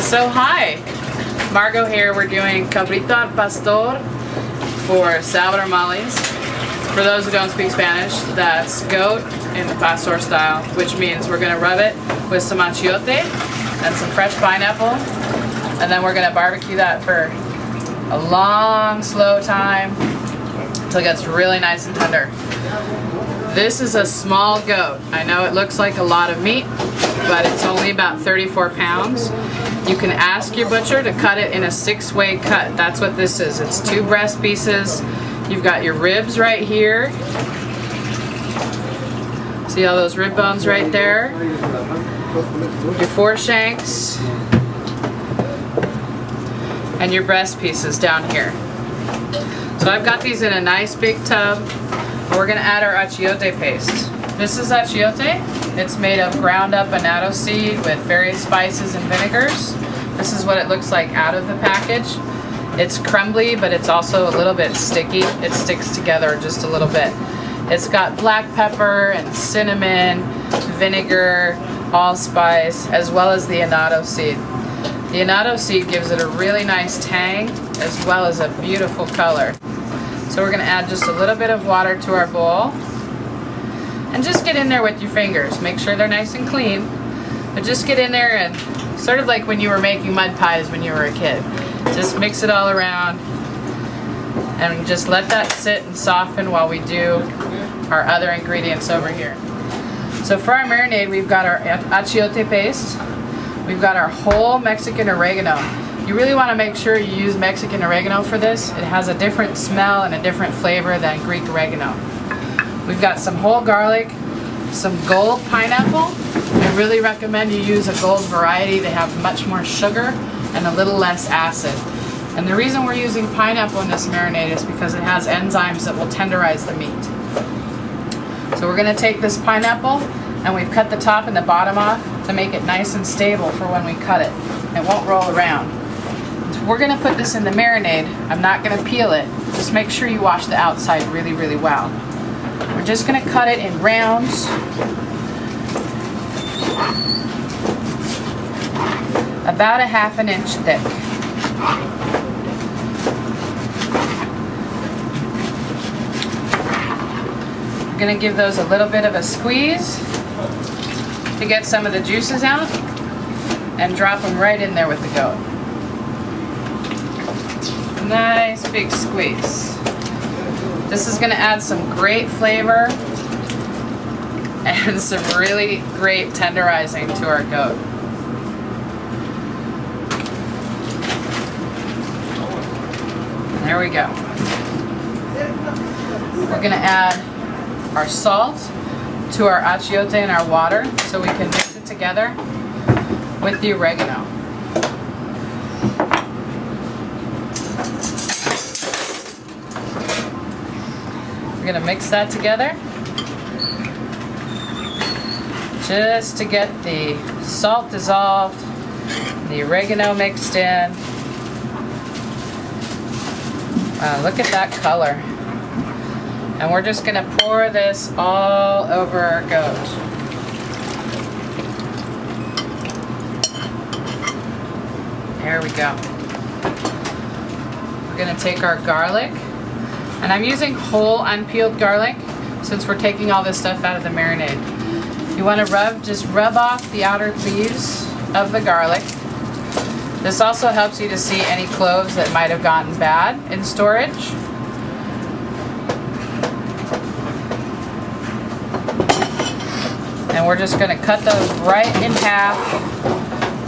So hi, Margot here. We're doing cabrito al pastor for Salvador tamales. For those who don't speak Spanish, that's goat in the pastor style, which means we're gonna rub it with some achiote and some fresh pineapple, and then we're gonna barbecue that for a long, slow time until it gets really nice and tender. This is a small goat. I know it looks like a lot of meat, but it's only about 34 pounds. You can ask your butcher to cut it in a 6-way cut. That's what this is. It's 2 breast pieces. You've got your ribs right here. See all those rib bones right there? Your foreshanks. And your breast pieces down here. So I've got these in a nice big tub. We're gonna add our achiote paste. This is achiote. It's made of ground up annatto seed with various spices and vinegars. This is what it looks like out of the package. It's crumbly, but it's also a little bit sticky. It sticks together just a little bit. It's got black pepper and cinnamon, vinegar, allspice, as well as the annatto seed. The annatto seed gives it a really nice tang, as well as a beautiful color. So we're gonna add just a little bit of water to our bowl. And just get in there with your fingers. Make sure they're nice and clean. But just get in there and sort of like when you were making mud pies when you were a kid. Just mix it all around and just let that sit and soften while we do our other ingredients over here. So for our marinade, we've got our achiote paste. We've got our whole Mexican oregano. You really want to make sure you use Mexican oregano for this. It has a different smell and a different flavor than Greek oregano. We've got some whole garlic, some gold pineapple. I really recommend you use a gold variety. They have much more sugar and a little less acid. And the reason we're using pineapple in this marinade is because it has enzymes that will tenderize the meat. So we're going to take this pineapple and we've cut the top and the bottom off to make it nice and stable for when we cut it. It won't roll around. So we're going to put this in the marinade. I'm not going to peel it. Just make sure you wash the outside really, really well. We're just going to cut it in rounds. About a ½ inch thick. We're going to give those a little bit of a squeeze to get some of the juices out and drop them right in there with the goat. Nice big squeeze. This is going to add some great flavor and some really great tenderizing to our goat. And there we go. We're going to add our salt to our achiote and our water so we can mix it together with the oregano. We're going to mix that together just to get the salt dissolved, the oregano mixed in. Wow, look at that color. And we're just going to pour this all over our goat. There we go. We're going to take our garlic. And I'm using whole unpeeled garlic since we're taking all this stuff out of the marinade. You want to just rub off the outer leaves of the garlic. This also helps you to see any cloves that might have gotten bad in storage. And we're just going to cut those right in half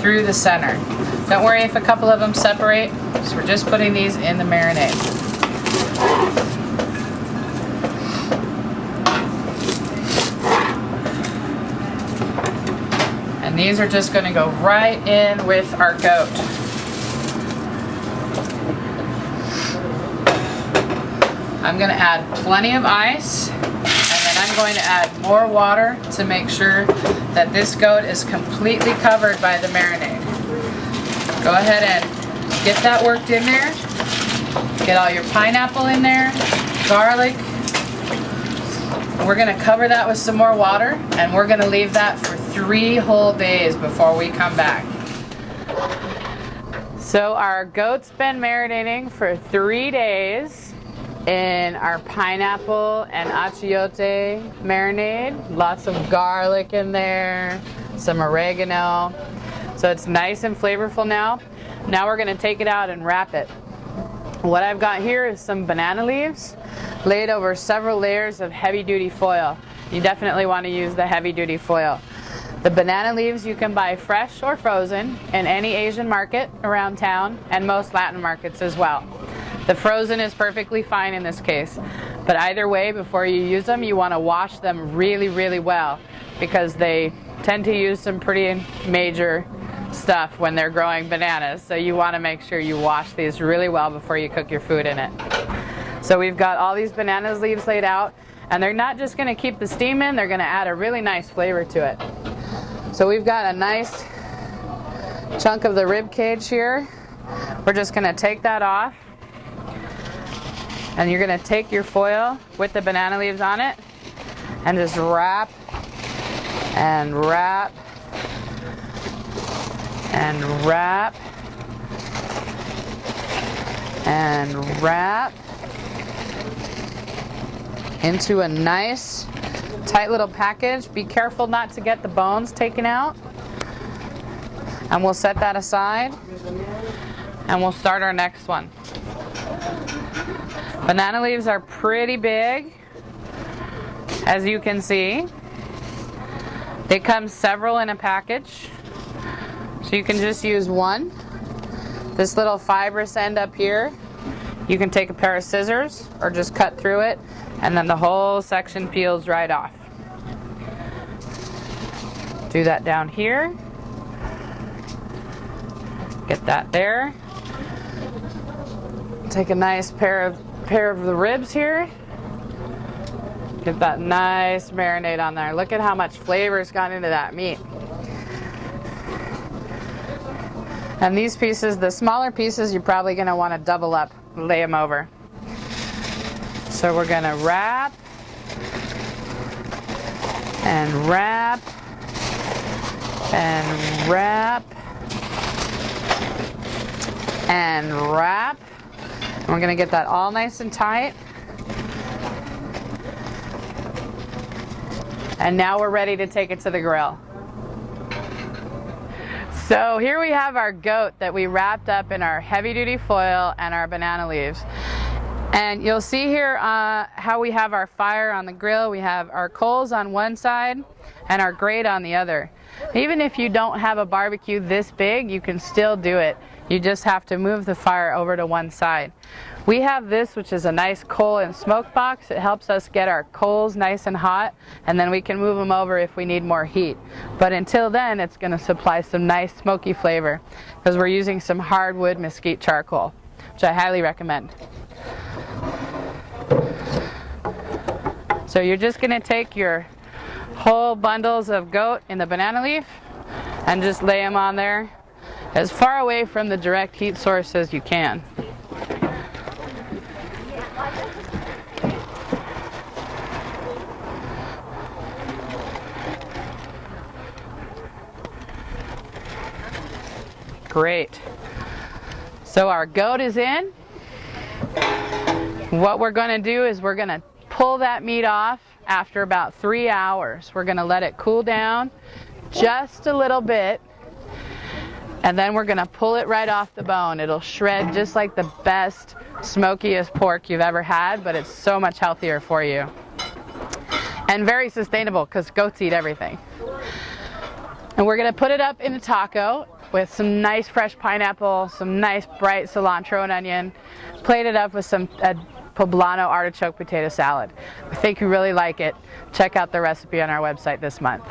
through the center. Don't worry if a couple of them separate, so we're just putting these in the marinade. And these are just going to go right in with our goat. I'm going to add plenty of ice, and then I'm going to add more water to make sure that this goat is completely covered by the marinade. Go ahead and get that worked in there. Get all your pineapple in there, garlic. We're going to cover that with some more water, and we're going to leave that for 3 whole days before we come back. So our goat's been marinating for 3 days in our pineapple and achiote marinade. Lots of garlic in there, some oregano. So it's nice and flavorful now. Now we're gonna take it out and wrap it. What I've got here is some banana leaves laid over several layers of heavy-duty foil. You definitely want to use the heavy-duty foil. The banana leaves you can buy fresh or frozen in any Asian market around town and most Latin markets as well. The frozen is perfectly fine in this case, but either way, before you use them, you want to wash them really, really well because they tend to use some pretty major stuff when they're growing bananas, so you want to make sure you wash these really well before you cook your food in it. So we've got all these banana leaves laid out, and they're not just going to keep the steam in, they're going to add a really nice flavor to it. So we've got a nice chunk of the rib cage here. We're just going to take that off, and you're going to take your foil with the banana leaves on it and just wrap and wrap and wrap and wrap into a nice tight little package. Be careful not to get the bones taken out. And we'll set that aside and we'll start our next one. Banana leaves are pretty big, as you can see. They come several in a package, so you can just use one. This little fibrous end up here, you can take a pair of scissors or just cut through it, and then the whole section peels right off. Do that down here. Get that there. Take a nice pair of the ribs here. Get that nice marinade on there. Look at how much flavor's gone into that meat. And these pieces, the smaller pieces, you're probably going to want to double up, lay them over. So we're going to wrap and wrap and wrap and wrap. And we're going to get that all nice and tight. And now we're ready to take it to the grill. So here we have our goat that we wrapped up in our heavy-duty foil and our banana leaves. And you'll see here how we have our fire on the grill. We have our coals on one side and our grate on the other. Even if you don't have a barbecue this big, you can still do it. You just have to move the fire over to one side. We have this, which is a nice coal and smoke box. It helps us get our coals nice and hot, and then we can move them over if we need more heat. But until then, it's going to supply some nice smoky flavor because we're using some hardwood mesquite charcoal, which I highly recommend. So you're just going to take your whole bundles of goat in the banana leaf and just lay them on there as far away from the direct heat source as you can. Great. So our goat is in. What we're going to do is we're going to pull that meat off after about 3 hours. We're going to let it cool down just a little bit, and then we're going to pull it right off the bone. It'll shred just like the best, smokiest pork you've ever had, but it's so much healthier for you. And very sustainable because goats eat everything. And we're going to put it up in a taco with some nice fresh pineapple, some nice bright cilantro and onion. Plate it up with some poblano artichoke potato salad. I think you really like it. Check out the recipe on our website this month.